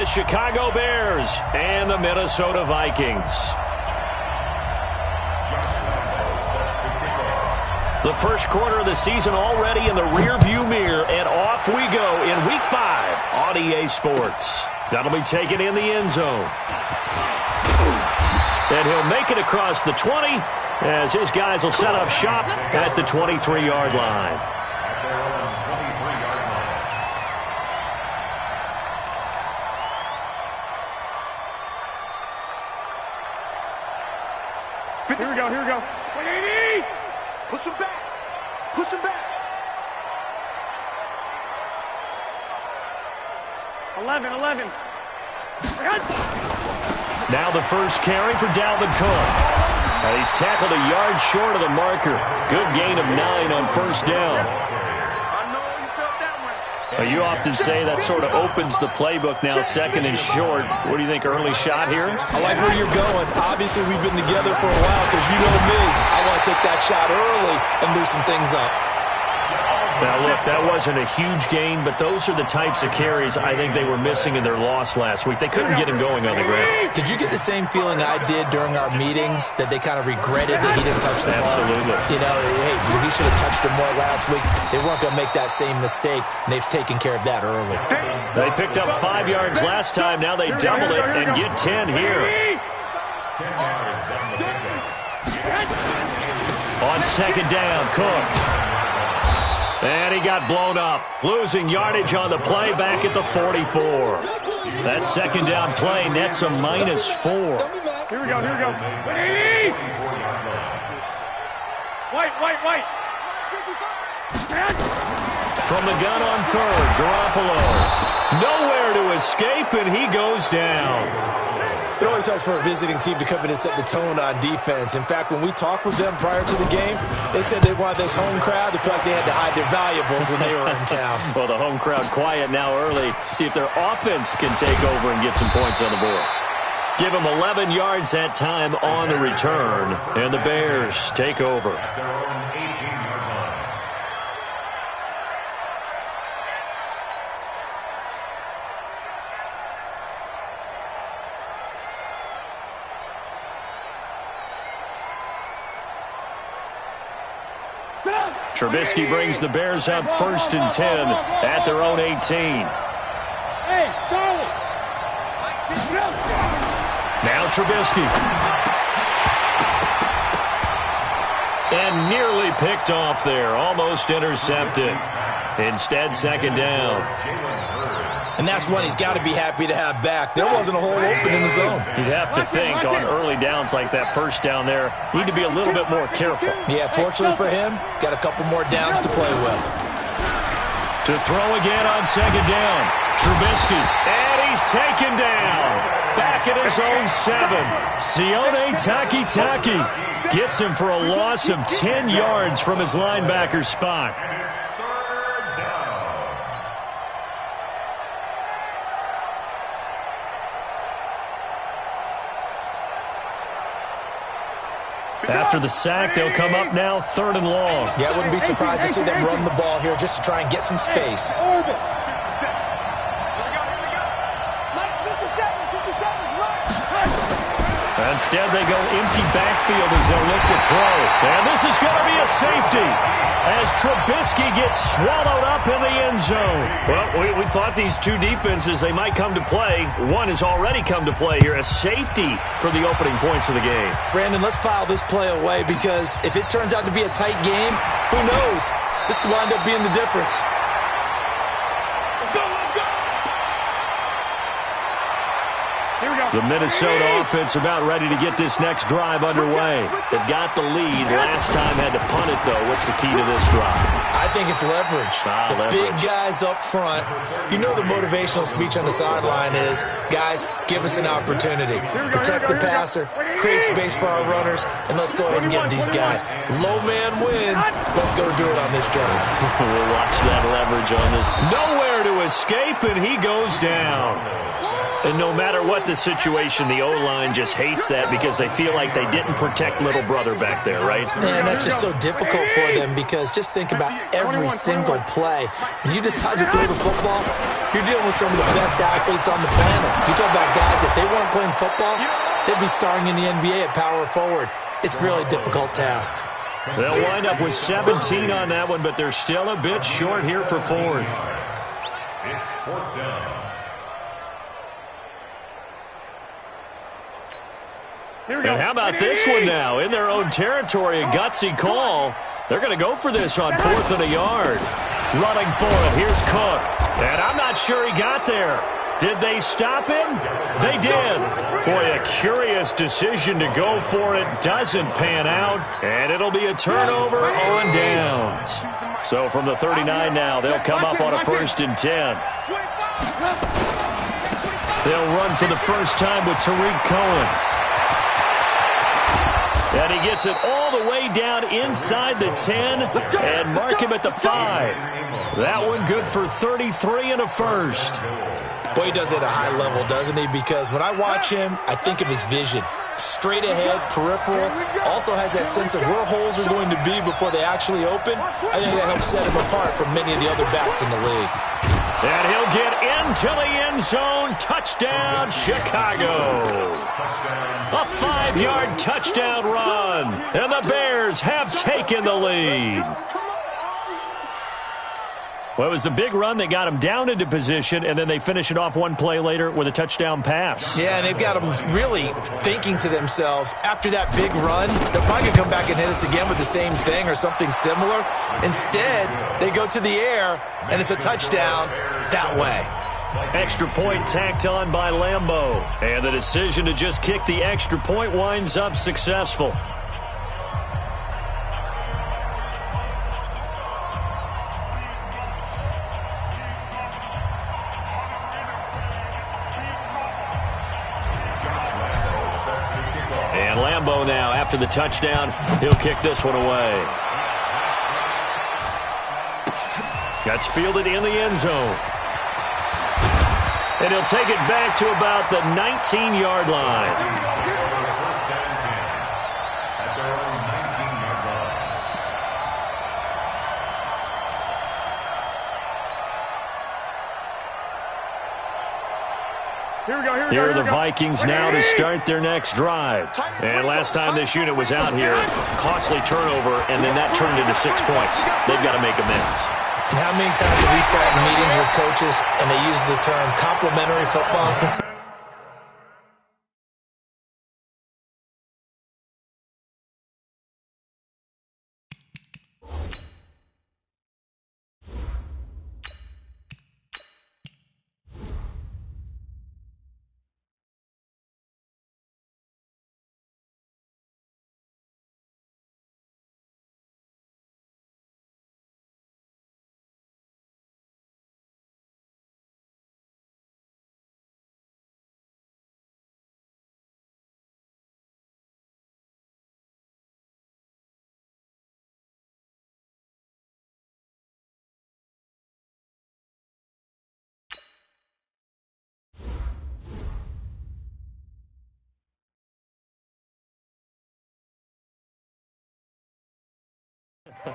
The Chicago Bears and the Minnesota Vikings. The first quarter of the season already in the rearview mirror, and off we go in Week 5 on EA Sports. That'll be taken in the end zone. And he'll make it across the 20 as his guys will set up shop at the 23-yard line. Here we go. 180! Push him back. Push him back. 11. Now the first carry for Dalvin Cook. And he's tackled a yard short of the marker. Good gain of 9 on first down. You often say that sort of opens the playbook now, second and short. What do you think, early shot here? I like where you're going. Obviously, we've been together for a while because you know me. I want to take that shot early and loosen things up. Now, look, that wasn't a huge gain, but those are the types of carries I think they were missing in their loss last week. They couldn't get him going on the ground. Did you get the same feeling I did during our meetings, that they kind of regretted that he didn't touch the ball? Absolutely. You know, hey, he should have touched it more last week. They weren't going to make that same mistake, and they've taken care of that early. They picked up 5 yards last time. Now they double it and get 10 here. On second down, Cook. And he got blown up. Losing yardage on the play back at the 44. That second down play nets a -4. Here we go. 180! White. From the gun on third, Garoppolo. Nowhere to escape, and he goes down. It always helps for a visiting team to come in and set the tone on defense. In fact, when we talked with them prior to the game, they said they wanted this home crowd to feel like they had to hide their valuables when they were in town. Well, the home crowd quiet now early. See if their offense can take over and get some points on the board. Give them 11 yards that time on the return, and the Bears take over. Trubisky brings the Bears up 1st and 10 at their own 18. Hey, Charlie! Now Trubisky. And nearly picked off there. Almost intercepted. Instead, second down. And that's one he's got to be happy to have back. There wasn't a hole open in the zone. You'd have to think on early downs like that first down there, need to be a little bit more careful. Yeah, fortunately for him, got a couple more downs to play with. To throw again on second down. Trubisky. And he's taken down. Back at his own 7. Sione Takitaki gets him for a loss of 10 yards from his linebacker spot. After the sack, they'll come up now 3rd and long. Yeah, I wouldn't be surprised to see them run the ball here just to try and get some space. Instead, they go empty backfield as they'll look to throw. And this is going to be a safety as Trubisky gets swallowed up in the end zone. Well, we thought these two defenses, they might come to play. One has already come to play here, a safety for the opening points of the game. Brandon, let's file this play away because if it turns out to be a tight game, who knows? This could wind up being the difference. The Minnesota offense about ready to get this next drive underway. They've got the lead. Last time had to punt it, though. What's the key to this drive? I think it's leverage. Big guys up front. You know the motivational speech on the sideline is, guys, give us an opportunity. Protect the passer, create space for our runners, and let's go ahead and get these guys. Low man wins. Let's go do it on this drive. We'll watch that leverage on this. Nowhere to escape, and he goes down. And no matter what the situation, the O-line just hates that because they feel like they didn't protect little brother back there, right? Man, that's just so difficult for them because just think about every single play. When you decide to throw the football, you're dealing with some of the best athletes on the planet. You talk about guys, if they weren't playing football, they'd be starring in the NBA at power forward. It's a really difficult task. They'll wind up with 17 on that one, but they're still a bit short here for fourth. It's fourth down. And how about this one now? In their own territory, a gutsy call. They're going to go for this on 4th and a yard. Running for it. Here's Cook. And I'm not sure he got there. Did they stop him? They did. Boy, a curious decision to go for it. Doesn't pan out. And it'll be a turnover on downs. So from the 39 now, they'll come up on a 1st and 10. They'll run for the first time with Tariq Cohen. And he gets it all the way down inside the 10 and mark him at the 5. That one good for 33 and a first. Boy, he does it at a high level, doesn't he? Because when I watch him, I think of his vision. Straight ahead, peripheral, also has that sense of where holes are going to be before they actually open. I think that helps set him apart from many of the other backs in the league. And he'll get into the end zone. Touchdown, Chicago. A 5-yard touchdown run. And the Bears have taken the lead. Well, it was the big run that got them down into position, and then they finish it off one play later with a touchdown pass. Yeah, and they've got them really thinking to themselves, after that big run, they're probably going to come back and hit us again with the same thing or something similar. Instead, they go to the air, and it's a touchdown that way. Extra point tacked on by Lambeau. And the decision to just kick the extra point winds up successful. And Lambeau now, after the touchdown, he'll kick this one away. That's fielded in the end zone. And he'll take it back to about the 19-yard line. Here are the Vikings now to start their next drive. And last time this unit was out here, costly turnover, and then that turned into 6 points. They've got to make amends. And how many times have we sat in meetings with coaches and they use the term complimentary football?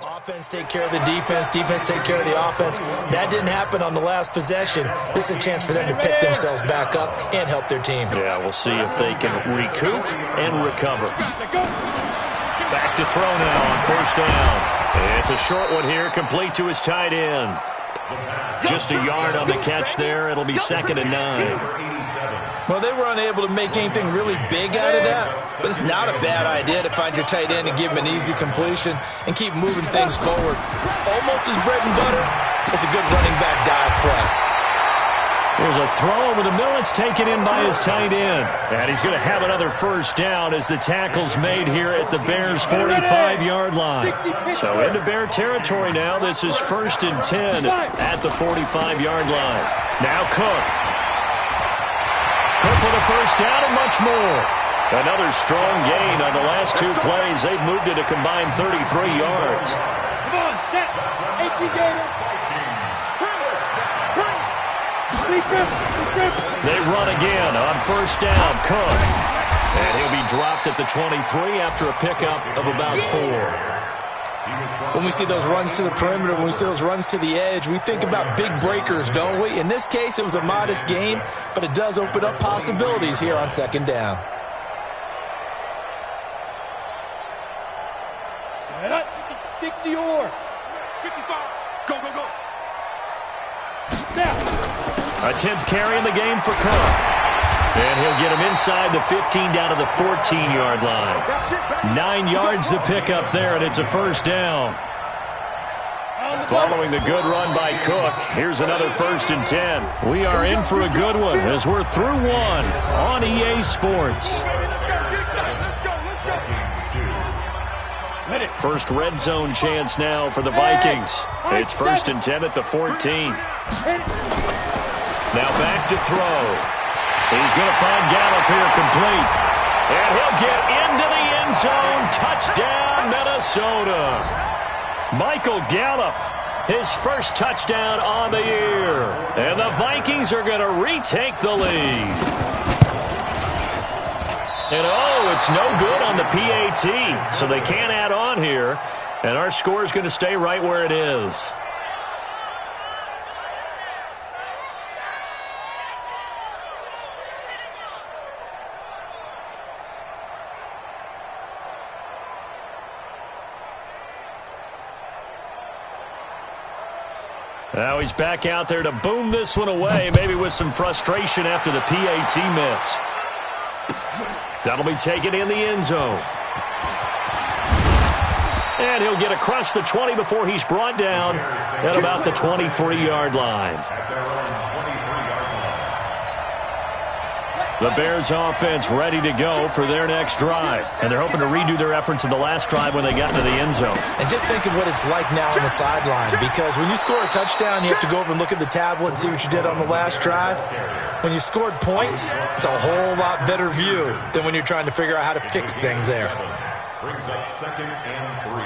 Offense take care of the defense. Defense take care of the offense. That didn't happen on the last possession. This is a chance for them to pick themselves back up and help their team. Yeah, we'll see if they can recoup and recover. Back to throw now on 1st down. It's a short one here, complete to his tight end. Just a yard on the catch there. It'll be 2nd and 9. Well, they were unable to make anything really big out of that, but it's not a bad idea to find your tight end and give him an easy completion and keep moving things forward. Almost as bread and butter, it's a good running back dive play. There's a throw over the middle. It's taken in by his tight end. And he's going to have another 1st down as the tackle's made here at the Bears' 45-yard line. So into Bear territory now. This is 1st and 10 at the 45-yard line. Now Cook. Cook with a 1st down and much more. Another strong gain on the last 2 plays. They've moved it a combined 33 yards. Come on, set. 18 gainer. They run again on first down. Cook. And he'll be dropped at the 23 after a pickup of about 4. When we see those runs to the perimeter, when we see those runs to the edge, we think about big breakers, don't we? In this case, it was a modest gain, but it does open up possibilities here on second down. Set up. 60 or 55. Go, go, go. A 10th carry in the game for Cook. And he'll get him inside the 15 down to the 14-yard line. 9 yards to pick up there, and it's a first down. Following the good run by Cook, here's another 1st and 10. We are in for a good one as we're through one on EA Sports. First red zone chance now for the Vikings. It's 1st and 10 at the 14. Now back to throw. He's going to find Gallup here complete. And he'll get into the end zone. Touchdown, Minnesota. Michael Gallup, his first touchdown on the year. And the Vikings are going to retake the lead. And oh, it's no good on the PAT. So they can't add on here. And our score is going to stay right where it is. Now he's back out there to boom this one away, maybe with some frustration after the PAT miss. That'll be taken in the end zone. And he'll get across the 20 before he's brought down at about the 23-yard line. The Bears offense ready to go for their next drive. And they're hoping to redo their efforts in the last drive when they got into the end zone. And just think of what it's like now on the sideline, because when you score a touchdown, you have to go over and look at the tablet and see what you did on the last drive. When you scored points, it's a whole lot better view than when you're trying to figure out how to fix things there. Brings up 2nd and 3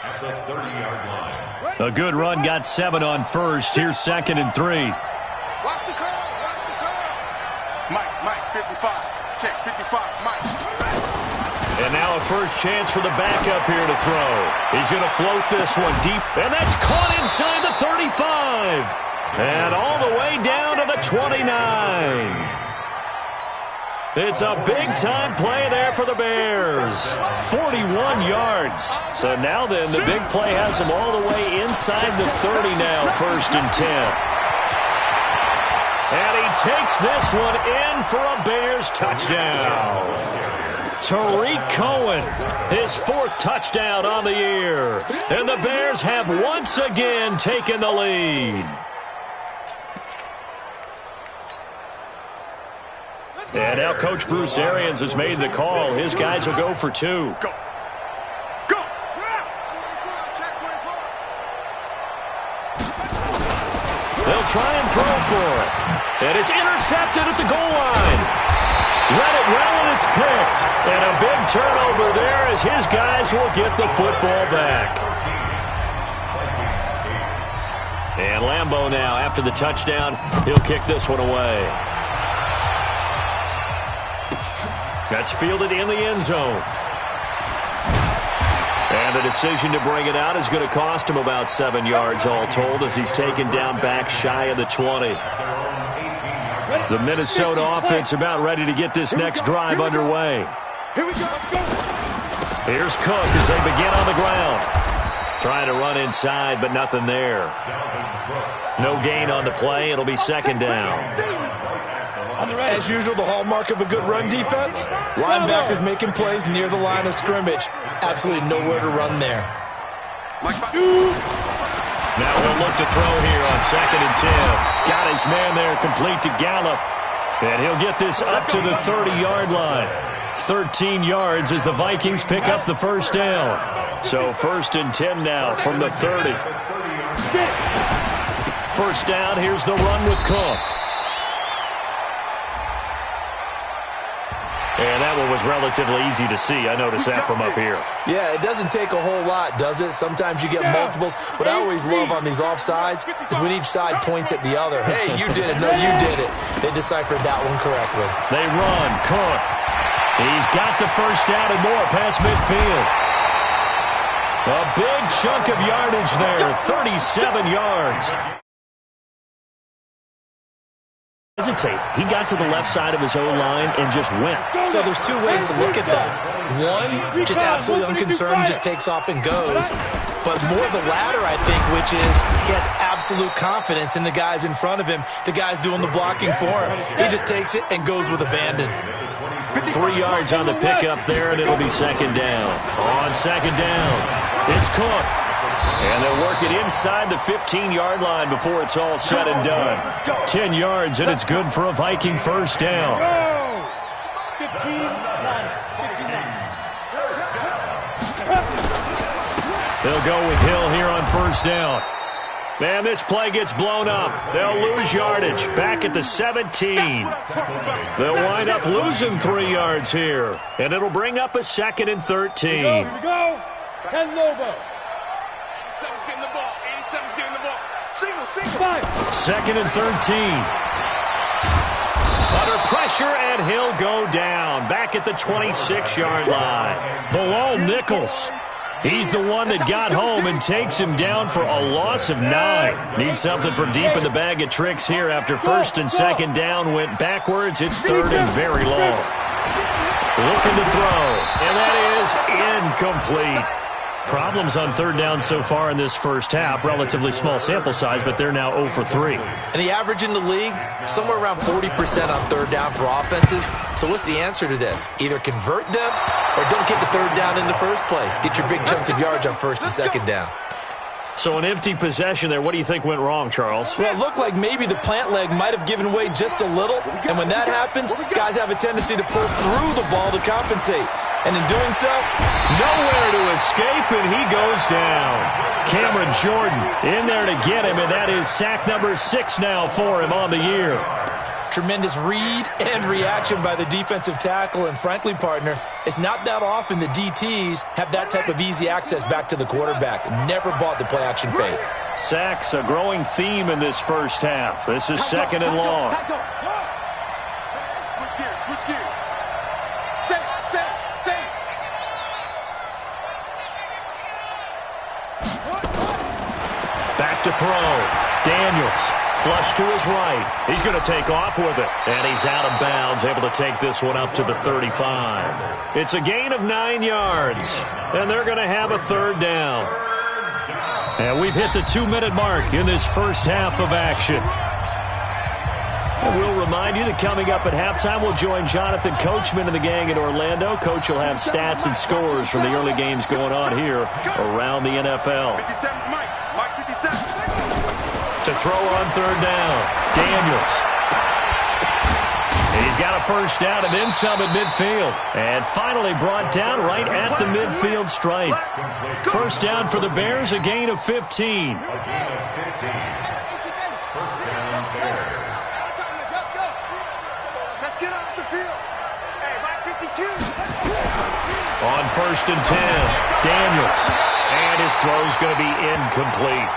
at the 30-yard line. A good run got 7 on first. Here's 2nd and 3. Watch the curve. Mike, 55. Check, 55, Mike. And now a first chance for the backup here to throw. He's going to float this one deep, and that's caught inside the 35. And all the way down to the 29. It's a big-time play there for the Bears. 41 yards. So now then, the big play has them all the way inside the 30 now, 1st and 10. And he takes this one in for a Bears touchdown. Tariq Cohen, his 4th touchdown on the year. And the Bears have once again taken the lead. And now Coach Bruce Arians has made the call. His guys will go for 2. Go. They'll try and throw for it. And it's intercepted at the goal line. Read it well, and it's picked. And a big turnover there as his guys will get the football back. And Lambeau now, after the touchdown, he'll kick this one away. That's fielded in the end zone. And the decision to bring it out is going to cost him about 7 yards all told as he's taken down back shy of the 20. The Minnesota offense about ready to get this next drive underway. Here we go, let's go. Here's Cook as they begin on the ground. Trying to run inside, but nothing there. No gain on the play. It'll be 2nd down. As usual, the hallmark of a good run defense, linebackers making plays near the line of scrimmage. Absolutely nowhere to run there. Now we'll look to throw here on 2nd and 10. Got his man there complete to Gallup. And he'll get this up to the 30-yard line. 13 yards as the Vikings pick up the first down. So 1st and 10 now from the 30. First down, here's the run with Cook. And that one was relatively easy to see. I noticed that from up here. Yeah, it doesn't take a whole lot, does it? Sometimes you get multiples. What I always love on these offsides is when each side points at the other. Hey, you did it. No, you did it. They deciphered that one correctly. They run. Cook. He's got the first down and more past midfield. A big chunk of yardage there, 37 yards. Hesitate. He got to the left side of his O-line and just went. So there's two ways to look at that. One, just absolutely unconcerned, just takes off and goes. But more the latter, I think, which is he has absolute confidence in the guys in front of him, the guys doing the blocking for him. He just takes it and goes with abandon. 3 yards on the pickup there, and it'll be second down. On second down, it's Cook. And they'll work it inside the 15-yard line before it's all said and done. 10 yards, and it's good for a Viking first down. 15. They'll go with Hill here on first down. Man, this play gets blown up. They'll lose yardage back at the 17. They'll wind up losing 3 yards here. And it'll bring up a second and 13. Here we go. 10 Lobo. 87's getting the ball. 87's getting the ball. Single. 5. Second and 13. Under pressure, and he'll go down. Back at the 26-yard line. Bilal Nichols. He's the one that got home and takes him down for a loss of 9. Needs something from deep in the bag of tricks here after first and second down went backwards. It's third and very long. Looking to throw, and that is incomplete. Problems on third down so far in this first half. Relatively small sample size, but they're now 0 for 3. And the average in the league, somewhere around 40% on third down for offenses. So what's the answer to this? Either convert them or don't get the third down in the first place. Get your big chunks of yards on first and second down. So an empty possession there. What do you think went wrong, Charles? Well, it looked like maybe the plant leg might have given way just a little. And when that happens, guys have a tendency to pull through the ball to compensate. And in doing so, nowhere to escape, and he goes down. Cameron Jordan in there to get him, and that is sack number 6 now for him on the year. Tremendous read and reaction by the defensive tackle, and frankly, partner, it's not that often the DTs have that type of easy access back to the quarterback. Never bought the play-action fake. Sacks, a growing theme in this first half. This is second and long. Switch gears. Set. Back to throw. Daniels, flush to his right. He's going to take off with it. And he's out of bounds, able to take this one up to the 35. It's a gain of 9 yards. And they're going to have a third down. And we've hit the 2-minute mark in this first half of action. And we'll remind you that coming up at halftime, we'll join Jonathan Coachman and the gang in Orlando. Coach will have stats and scores from the early games going on here around the NFL. 57's Mike 57. To throw on third down, Daniels. He's got a first down and then some at midfield. And finally brought down right at the midfield stripe. First down for the Bears, a gain of 15. Let's get off the field. Hey, Mike 52. On first and 10, Daniels. And his throw's going to be incomplete.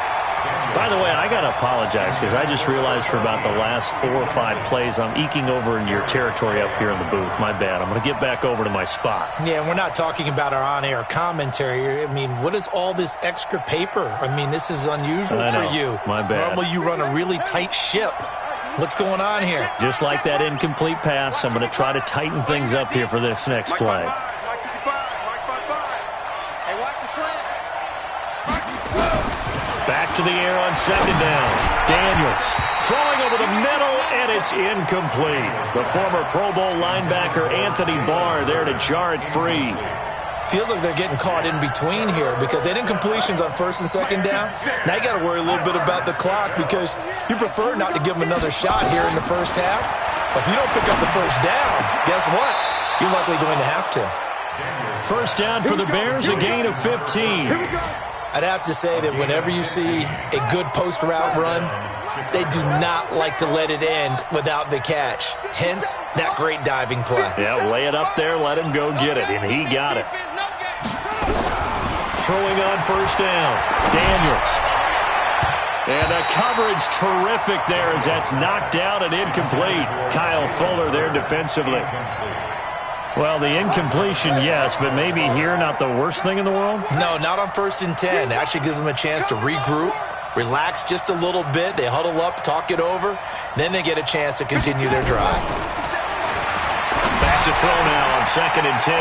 By the way, I got to apologize because I just realized for about the last 4 or 5 plays, I'm eking over into your territory up here in the booth. My bad. I'm going to get back over to my spot. Yeah, we're not talking about our on-air commentary. I mean, what is all this extra paper? I mean, this is unusual for you. My bad. Normally you run a really tight ship. What's going on here? Just like that incomplete pass, I'm going to try to tighten things up here for this next play. Mike 55. Hey, watch the slant. Back to the air on second down. Daniels throwing over the middle, and it's incomplete. The former Pro Bowl linebacker Anthony Barr there to jar it free. Feels like they're getting caught in between here because they didn't incompletions on first and second down. Now you got to worry a little bit about the clock because you prefer not to give them another shot here in the first half. But if you don't pick up the first down, guess what? You're likely going to have to. First down for the Bears, a gain of 15. I'd have to say that whenever you see a good post route run, they do not like to let it end without the catch. Hence, that great diving play. Yeah, lay it up there, let him go get it, and he got it. Throwing on first down, Daniels. And the coverage terrific there as that's knocked down and incomplete. Kyle Fuller there defensively. Well, the incompletion, yes, but maybe here not the worst thing in the world? No, not on 1st and 10. It actually gives them a chance to regroup, relax just a little bit. They huddle up, talk it over. Then they get a chance to continue their drive. Back to throw now on 2nd and 10.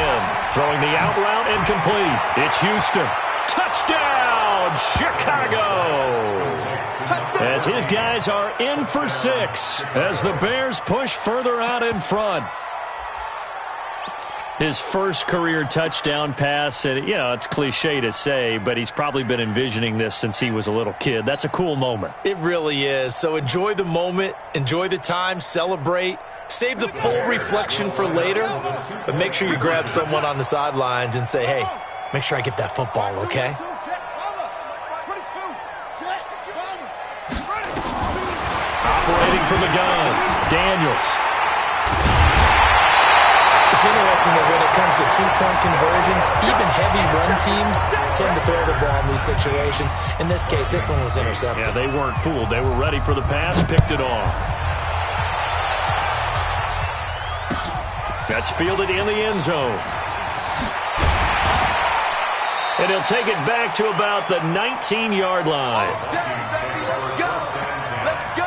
Throwing the out route incomplete. It's Houston. Touchdown, Chicago! As his guys are in for 6 as the Bears push further out in front. His first career touchdown pass, and you know, it's cliche to say, but he's probably been envisioning this since he was a little kid. That's a cool moment. It really is. So enjoy the moment, enjoy the time, celebrate. Save the full reflection for later, but make sure you grab someone on the sidelines and say, hey, make sure I get that football, okay? Operating from the gun, Daniels. It's interesting that when it comes to two-point conversions, even heavy run teams tend to throw the ball in these situations. In this case, this one was intercepted. Yeah, they weren't fooled. They were ready for the pass, picked it off. That's fielded in the end zone. And he'll take it back to about the 19-yard line. Let's go! Let's go!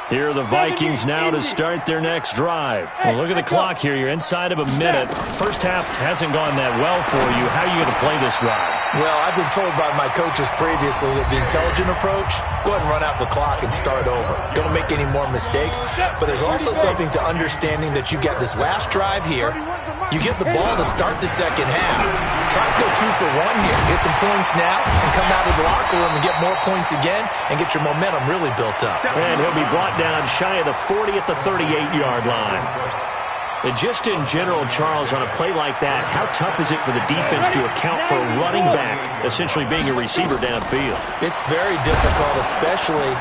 Here are the Vikings now to start their next drive. Well, look at the clock here. You're inside of a minute. First half hasn't gone that well for you. How are you going to play this drive? Well, I've been told by my coaches previously that the intelligent approach, go ahead and run out the clock and start over. Don't make any more mistakes. But there's also something to understanding that you get this last drive here. You get the ball to start the second half. Try to go 2 for 1 here. Get some points now and come out of the locker room and get more points again and get your momentum really built up. And he'll be brought down shy of the 40 at the 38-yard line. And just in general, Charles, on a play like that, how tough is it for the defense to account for a running back essentially being a receiver downfield? It's very difficult, especially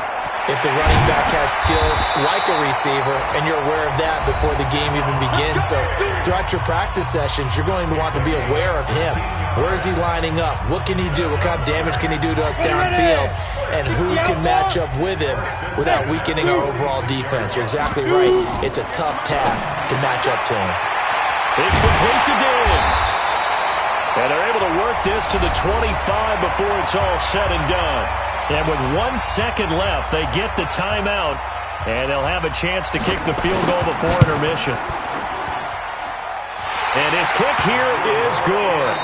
if the running back has skills like a receiver, and you're aware of that before the game even begins. So throughout your practice sessions, you're going to want to be aware of him. Where is he lining up? What can he do? What kind of damage can he do to us downfield? And who can match up with him without weakening our overall defense? You're exactly right. It's a tough task to match up to him. It's complete to Diggs. And they're able to work this to the 25 before it's all said and done. And with 1 second left, they get the timeout, and they'll have a chance to kick the field goal before intermission. And his kick here is good.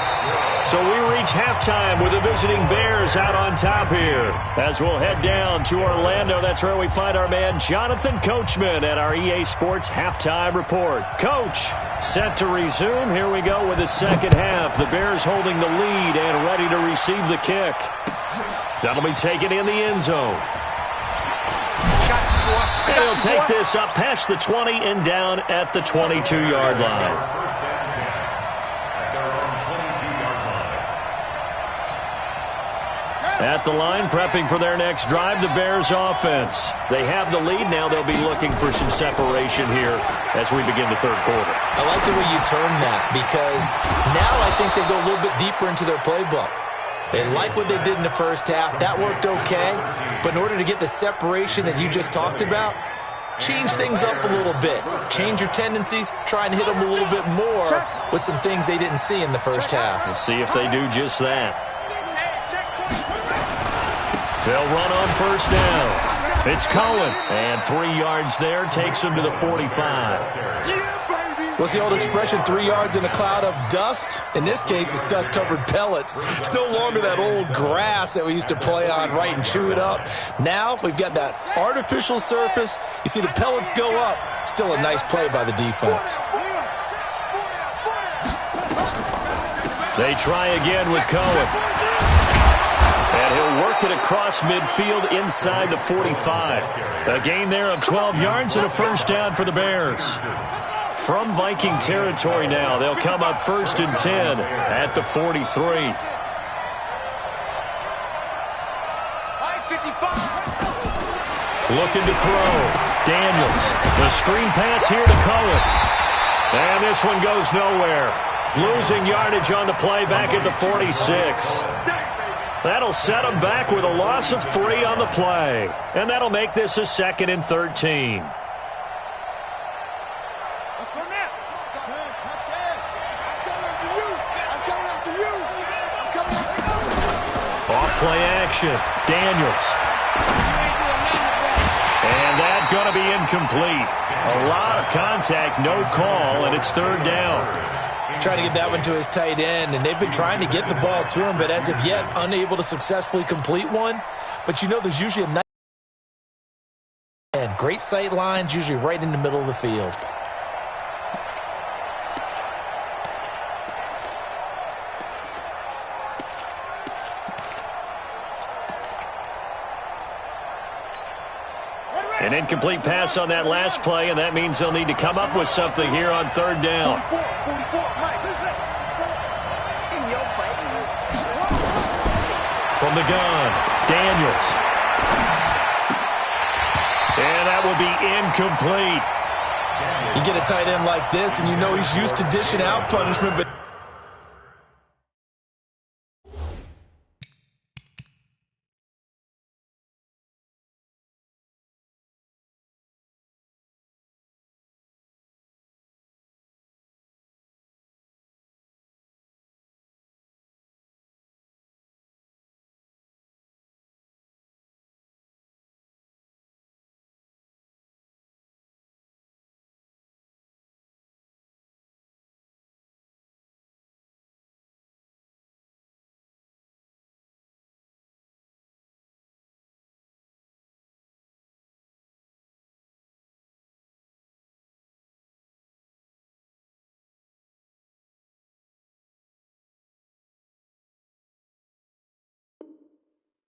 So we reach halftime with the visiting Bears out on top here. As we'll head down to Orlando, that's where we find our man Jonathan Coachman at our EA Sports Halftime Report. Coach, set to resume. Here we go with the second half. The Bears holding the lead and ready to receive the kick. That'll be taken in the end zone. And he'll take this up past the 20 and down at the 22-yard line. At the line, prepping for their next drive, the Bears offense. They have the lead. Now they'll be looking for some separation here as we begin the third quarter. I like the way you term that, because now I think they go a little bit deeper into their playbook. They like what they did in the first half. That worked okay. But in order to get the separation that you just talked about, change things up a little bit. Change your tendencies. Try and hit them a little bit more with some things they didn't see in the first half. We'll see if they do just that. They'll run on first down. It's Cohen. And 3 yards there. Takes him to the 45. What's the old expression, 3 yards in a cloud of dust? In this case, it's dust-covered pellets. It's no longer that old grass that we used to play on, right, and chew it up. Now we've got that artificial surface. You see the pellets go up. Still a nice play by the defense. They try again with Cohen. And he'll work it across midfield inside the 45. A gain there of 12 yards and a first down for the Bears. From Viking territory now, they'll come up 1st and 10 at the 43. Looking to throw. Daniels. The screen pass here to Cohen. And this one goes nowhere. Losing yardage on the play back at the 46. That'll set them back with a loss of 3 on the play. And that'll make this a 2nd and 13. Let's go now. I'm coming after you. Off play action. Daniels. And that's going to be incomplete. A lot of contact, no call, and it's 3rd down. Trying to get that one to his tight end, and they've been trying to get the ball to him, but as of yet, unable to successfully complete one. But you know there's usually a nice and great sight lines, usually right in the middle of the field. An incomplete pass on that last play, and that means they'll need to come up with something here on 3rd down. 44, Mike. In your face. From the gun, Daniels. And that will be incomplete. You get a tight end like this, and you know he's used to dishing out punishment, but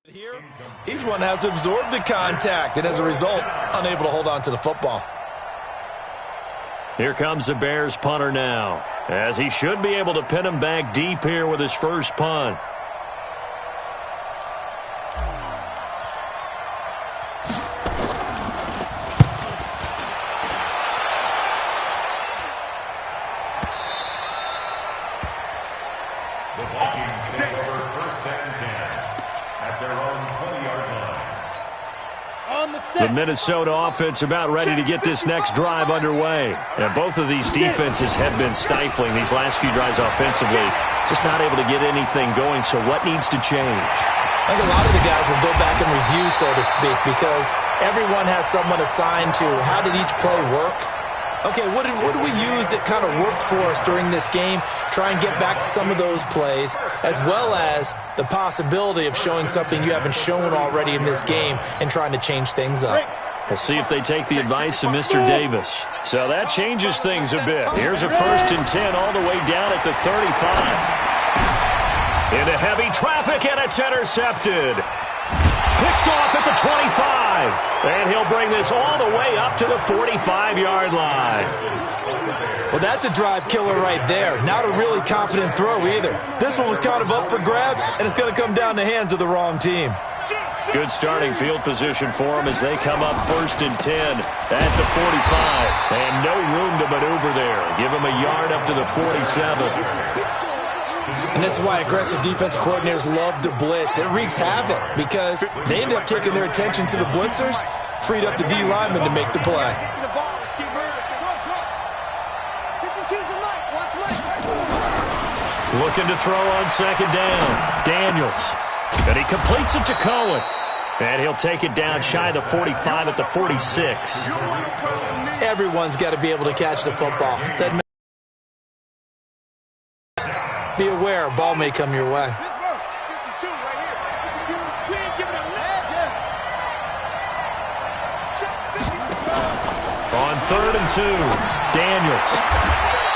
here, he's one that has to absorb the contact, and as a result, unable to hold on to the football. Here comes the Bears punter now, as he should be able to pin him back deep here with his first punt. The Vikings take over 1st and 10 at their own 20-yard line. The Minnesota offense about ready to get this next drive underway. And both of these defenses have been stifling these last few drives offensively. Just not able to get anything going, so what needs to change? I think a lot of the guys will go back and review, so to speak, because everyone has someone assigned to how did each play work. Okay, what did we use that kind of worked for us during this game? Try and get back to some of those plays, as well as the possibility of showing something you haven't shown already in this game and trying to change things up. We'll see if they take the advice of Mr. Davis. So that changes things a bit. Here's a 1st and 10 all the way down at the 35. Into heavy traffic, and it's intercepted. Picked off at the 25. And he'll bring this all the way up to the 45-yard line. Well, that's a drive killer right there. Not a really confident throw either. This one was kind of up for grabs, and it's going to come down the hands of the wrong team. Good starting field position for them as they come up 1st and 10 at the 45. And no room to maneuver there. Give them a yard up to the 47. And this is why aggressive defensive coordinators love to blitz. It wreaks havoc because they end up taking their attention to the blitzers, freed up the D lineman to make the play. Looking to throw on 2nd down. Daniels. And he completes it to Cohen. And he'll take it down shy of the 45 at the 46. Everyone's got to be able to catch the football. Be aware, a ball may come your way. On 3rd and 2, Daniels.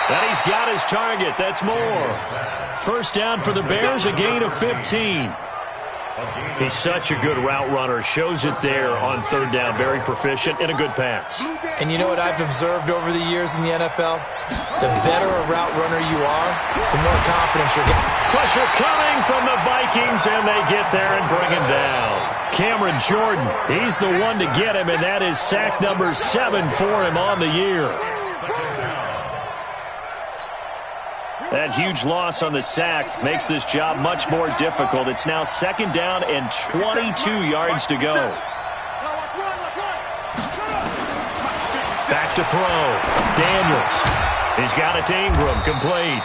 And he's got his target. That's more. 1st down for the Bears, a gain of 15. He's such a good route runner. Shows it there on third down. Very proficient and a good pass. And you know what I've observed over the years in the NFL? The better a route runner you are, the more confidence you're getting. Pressure coming from the Vikings, and they get there and bring him down. Cameron Jordan, he's the one to get him, and that is sack number 7 for him on the year. That huge loss on the sack makes this job much more difficult. It's now second down and 22 yards to go. Back to throw. Daniels. He's got it to Ingram. Complete.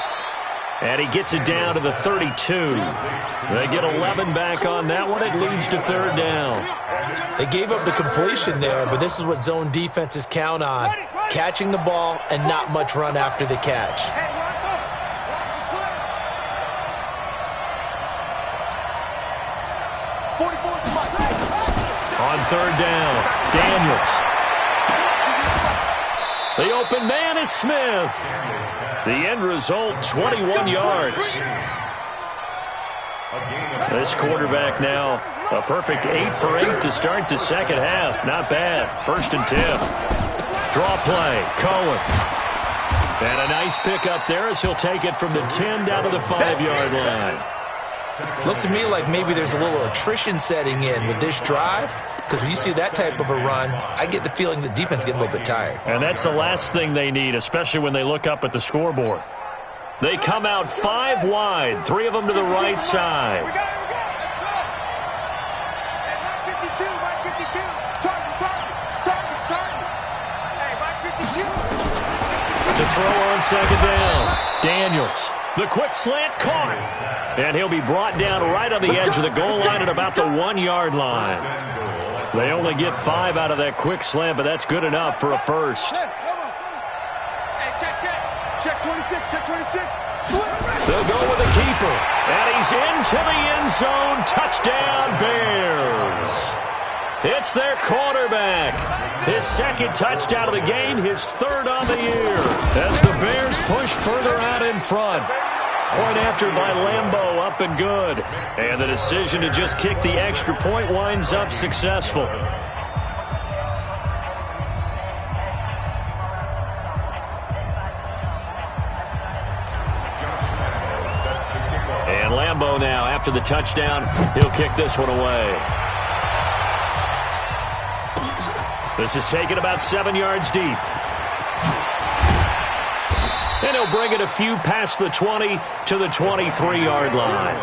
And he gets it down to the 32. They get 11 back on that one. It leads to third down. They gave up the completion there, but this is what zone defenses count on. Catching the ball and not much run after the catch. On third down, Daniels. The open man is Smith. The end result, 21 yards. This quarterback now, a perfect 8 for 8 to start the second half. Not bad. 1st and 10. Draw play, Cohen. And a nice pickup there as he'll take it from the 10 down to the 5-yard line. Looks to me like maybe there's a little attrition setting in with this drive, because when you see that type of a run, I get the feeling the defense getting a little bit tired. And that's the last thing they need, especially when they look up at the scoreboard. They come out 5 wide, 3 of them to the right side. To throw on second down, Daniels. The quick slant caught. And he'll be brought down right on the edge of the goal line at about the 1-yard line. They only get 5 out of that quick slant, but that's good enough for a first. Hey, check 26, check 26. They'll go with the keeper. And he's into the end zone. Touchdown, Bears. It's their quarterback. His 2nd touchdown of the game, his 3rd on the year. As the Bears push further out in front. Point after by Lambeau, up and good. And the decision to just kick the extra point winds up successful. And Lambeau now, after the touchdown, he'll kick this one away. This is taken about 7 yards deep. And he'll bring it a few past the 20 to the 23-yard line.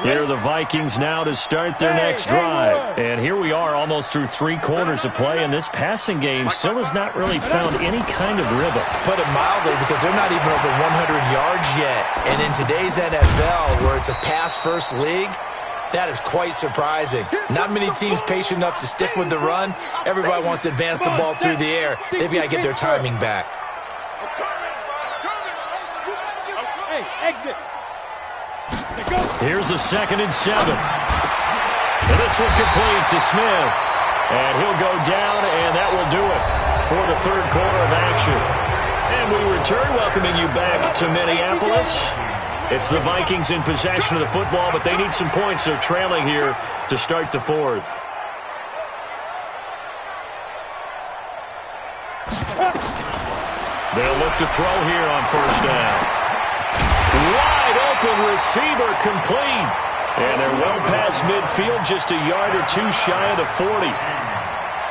Here are the Vikings now to start their next drive. And here we are almost through 3 quarters of play, and this passing game still has not really found any kind of rhythm. Put it mildly, because they're not even over 100 yards yet. And in today's NFL, where it's a pass-first league, that is quite surprising. Not many teams patient enough to stick with the run. Everybody wants to advance the ball through the air. They've got to get their timing back. Hey, exit. Here's a 2nd and 7. And this one complete to Smith. And he'll go down, and that will do it for the 3rd quarter of action. And we return, welcoming you back to Minneapolis. It's the Vikings in possession of the football, but they need some points. They're trailing here to start the 4th. They'll look to throw here on 1st down. Wide open receiver complete. And they're well past midfield, just a yard or 2 shy of the 40.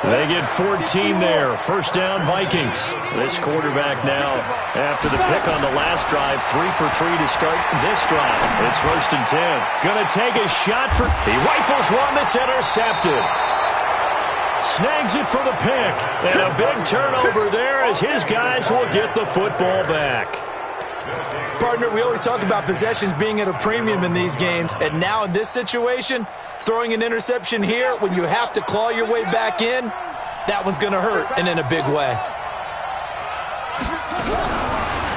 They get 14 there. 1st down, Vikings. This quarterback now, after the pick on the last drive, 3 for 3 to start this drive. It's 1st and 10. Gonna take a shot for... He rifles one that's intercepted. Snags it for the pick. And a big turnover there as his guys will get the football back. Partner, we always talk about possessions being at a premium in these games, and now in this situation, throwing an interception here when you have to claw your way back in, that one's going to hurt, and in a big way.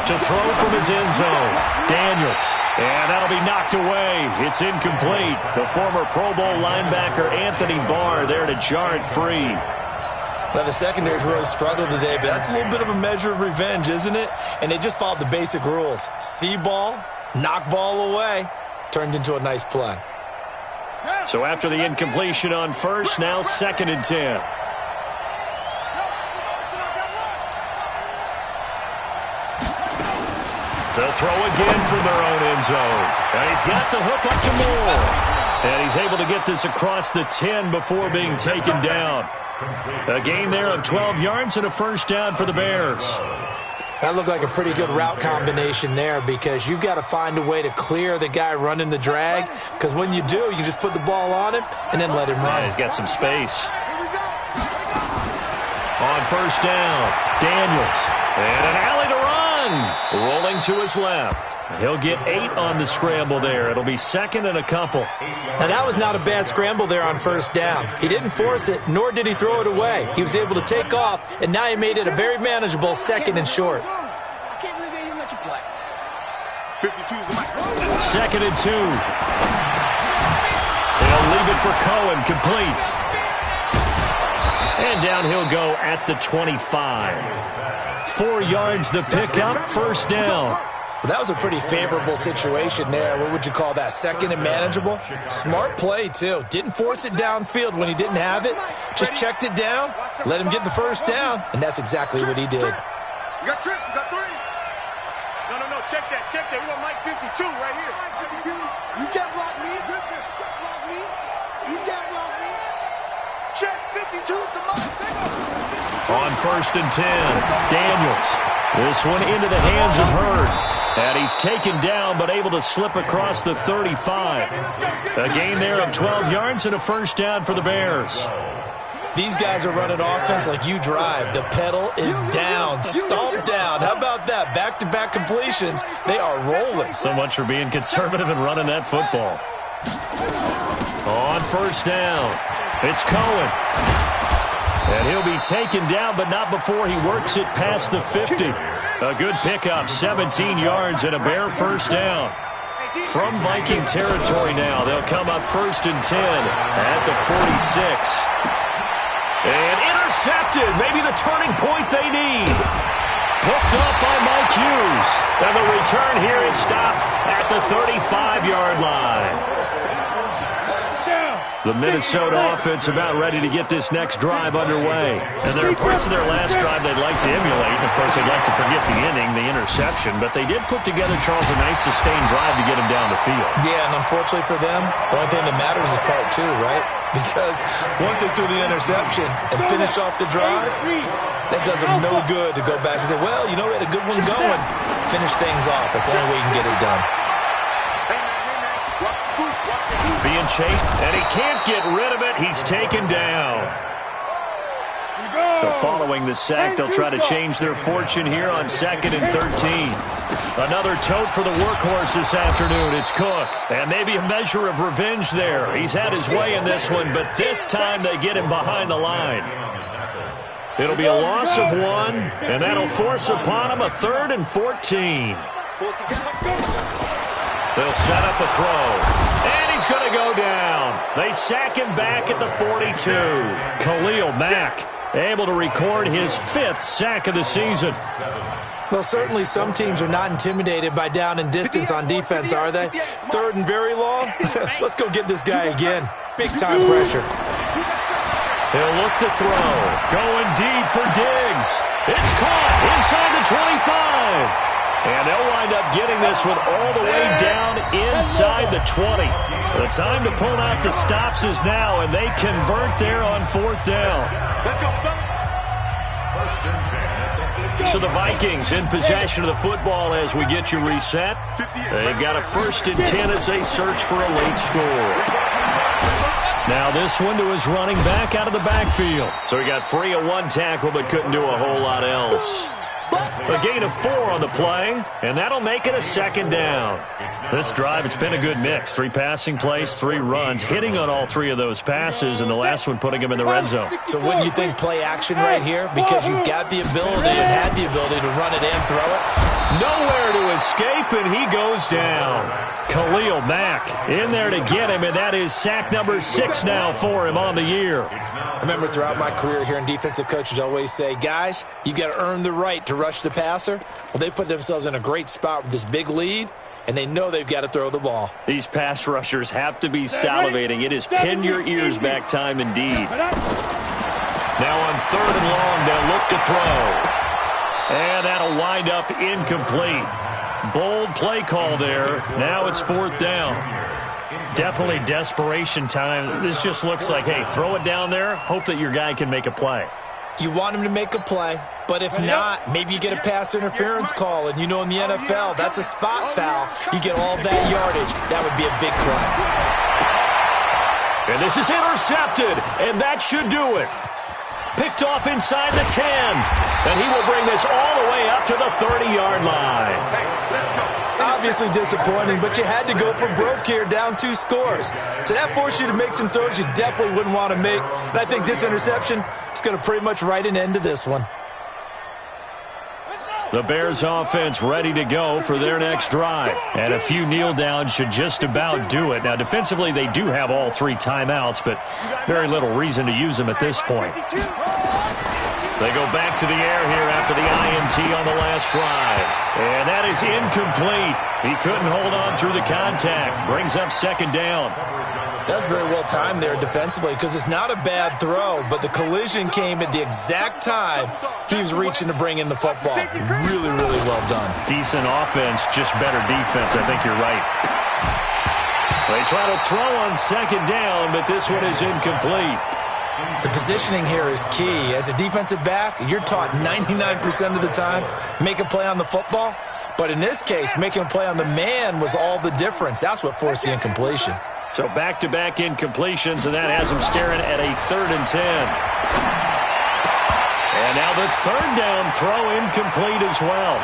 To throw from his end zone, Daniels. And that'll be knocked away. It's incomplete. The former Pro Bowl linebacker Anthony Barr there to jar it free. Well, the secondary's really struggled today, but that's a little bit of a measure of revenge, isn't it? And they just followed the basic rules. See ball, knock ball away. Turned into a nice play. So after the incompletion on first, now 2nd and 10. They'll throw again from their own end zone. And he's got the hook up to Moore. And he's able to get this across the 10 before being taken down. A gain there of 12 yards and a first down for the Bears. That looked like a pretty good route combination there because you've got to find a way to clear the guy running the drag, because when you do, you just put the ball on him and then let him run. Yeah, he's got some space. On first down, Daniels. And an alley to run. Rolling to his left. He'll get 8 on the scramble there. It'll be 2nd and a couple. Now, that was not a bad scramble there on first down. He didn't force it, nor did he throw it away. He was able to take off, and now he made it a very manageable 2nd and short. I can't believe they even let you play. 52's the mic. 2nd and 2. They'll leave it for Cohen, complete. And down he'll go at the 25. 4 yards the pickup, first down. Well, that was a pretty favorable situation there. What would you call that? 2nd and manageable? Smart play, too. Didn't force it downfield when he didn't have it. Just checked it down, let him get the first down, and that's exactly what he did. You got tripped. You got 3. No. Check that. We got Mike 52 right here. 52. You can't block me. You can't block me. Check 52 the Mike. On first and 10, Daniels. This one into the hands of Hurd. And he's taken down but able to slip across the 35. A gain there of 12 yards and a first down for the Bears. These guys are running offense like you drive. The pedal is down, stomped down. How about that? Back-to-back completions. They are rolling. So much for being conservative and running that football. On first down, it's Cohen. And he'll be taken down, but not before he works it past the 50. A good pickup, 17 yards and a Bear first down. From Viking territory now, they'll come up first and 10 at the 46. And intercepted, maybe the turning point they need. Hooked up by Mike Hughes. And the return here is stopped at the 35-yard line. The Minnesota offense about ready to get this next drive underway. And there are parts of their last drive they'd like to emulate. And, of course, they'd like to forget the inning, the interception. But they did put together, Charles, a nice sustained drive to get him down the field. Yeah, and unfortunately for them, the only thing that matters is part 2, right? Because once they threw the interception and finished off the drive, that does them no good to go back and say, well, you know, we had a good one going. Finish things off. That's the only way you can get it done. Being chased, and he can't get rid of it. He's taken down. So following the sack, they'll try to change their fortune here on 2nd and 13. Another tote for the workhorse this afternoon. It's Cook. And maybe a measure of revenge there. He's had his way in this one, but this time they get him behind the line. It'll be a loss of 1, and that'll force upon him a 3rd and 14. They'll set up a throw. And he's going to go down. They sack him back at the 42. Khalil Mack able to record his 5th sack of the season. Well, certainly some teams are not intimidated by down and distance on defense, are they? 3rd and very long? Let's go get this guy again. Big-time pressure. He'll look to throw. Going deep for Diggs. It's caught inside the 25. And they'll wind up getting this one all the way down inside the 20. The time to pull out the stops is now, and they convert there on 4th down. So the Vikings in possession of the football as we get you reset. They've got a 1st and 10 as they search for a late score. Now this one to his running back out of the backfield. So he got free of 1 tackle but couldn't do a whole lot else. A gain of 4 on the play, and that'll make it a 2nd down. This drive, it's been a good mix. 3 passing plays, 3 runs, hitting on all 3 of those passes, and the last one putting him in the red zone. So wouldn't you think play action right here? Because you've got the ability and had the ability to run it and throw it. Nowhere to escape, and he goes down. Khalil Mack in there to get him, and that is sack number 6 now for him on the year. I remember throughout my career hearing defensive coaches always say, guys, you got to earn the right to rush the passer. Well, they put themselves in a great spot with this big lead, and they know they've got to throw the ball. These pass rushers have to be salivating. It is pin your ears back time indeed. Now on 3rd and long, they'll look to throw. And that'll wind up incomplete. Bold play call there. Now it's 4th down. Definitely desperation time. This just looks like, hey, throw it down there, hope that your guy can make a play. You want him to make a play, but if not, maybe you get a pass interference call, and you know in the NFL, that's a spot foul. You get all that yardage. That would be a big play. And this is intercepted, and that should do it. Picked off inside the 10, and he will bring this all the way up to the 30-yard line. Obviously disappointing, but you had to go for broke here, down 2 scores. So that forced you to make some throws you definitely wouldn't want to make. And I think this interception is going to pretty much write an end to this one. The Bears offense ready to go for their next drive. And a few kneel downs should just about do it. Now, defensively, they do have all 3 timeouts, but very little reason to use them at this point. They go back to the air here after the INT on the last drive. And that is incomplete. He couldn't hold on through the contact. Brings up 2nd down. That's very well timed there defensively because it's not a bad throw, but the collision came at the exact time he was reaching to bring in the football. Really, really well done. Decent offense, just better defense. I think you're right. They try to throw on 2nd down, but this one is incomplete. The positioning here is key. As a defensive back, you're taught 99% of the time, make a play on the football. But in this case, making a play on the man was all the difference. That's what forced the incompletion. So back-to-back incompletions, and that has him staring at a 3rd and 10. And now the 3rd down throw incomplete as well.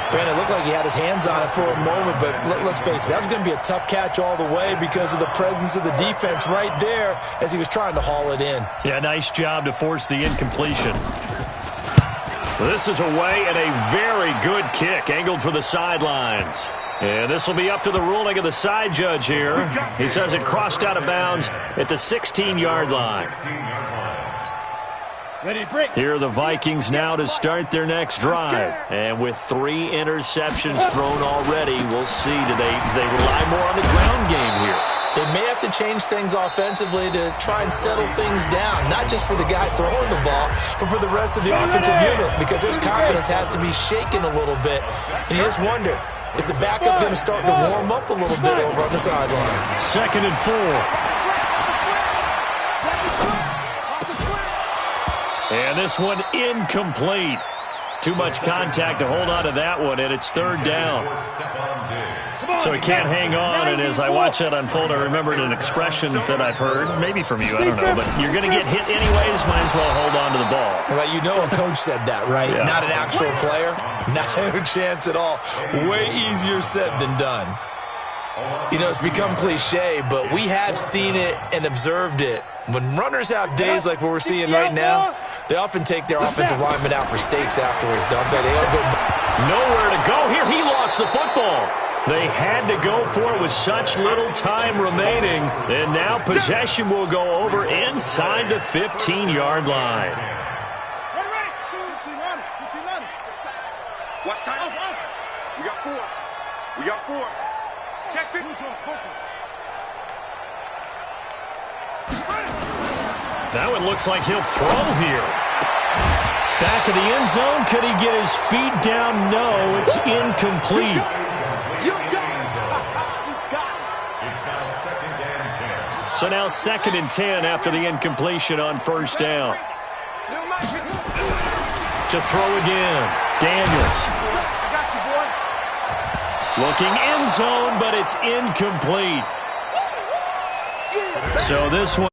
Brandon, it looked like he had his hands on it for a moment, but let's face it, that was going to be a tough catch all the way because of the presence of the defense right there as he was trying to haul it in. Yeah, nice job to force the incompletion. This is away and a very good kick, angled for the sidelines. And this will be up to the ruling of the side judge here. He says it crossed out of bounds at the 16-yard line. Here are the Vikings now to start their next drive. And with 3 interceptions thrown already, we'll see. Do they rely more on the ground game here? They may have to change things offensively to try and settle things down, not just for the guy throwing the ball, but for the rest of the offensive unit, because their confidence has to be shaken a little bit. And you just wonder, is the backup going to start to warm up a little bit over on the sideline? 2nd and 4. And this one incomplete. Too much contact to hold on to that one, and it's 3rd down. So he can't hang on, and as I watch that unfold, I remembered an expression that I've heard, maybe from you, I don't know, but you're going to get hit anyways, might as well hold on to the ball. Well, you know a coach said that, right? Yeah. Not an actual player. No chance at all. Way easier said than done. You know, it's become cliche, but we have seen it and observed it. When runners have days like what we're seeing right now, they often take their offensive linemen out for steaks afterwards, don't they? They all go nowhere to go here. He lost the football. They had to go for it with such little time remaining. And now possession will go over inside the 15-yard line. Watch time. We got 4. We got 4. Check it. Now it looks like he'll throw here. Back of the end zone. Could he get his feet down? No, it's incomplete. So now 2nd and 10 after the incompletion on 1st down. To throw again. Daniels. Looking end zone, but it's incomplete. So this one.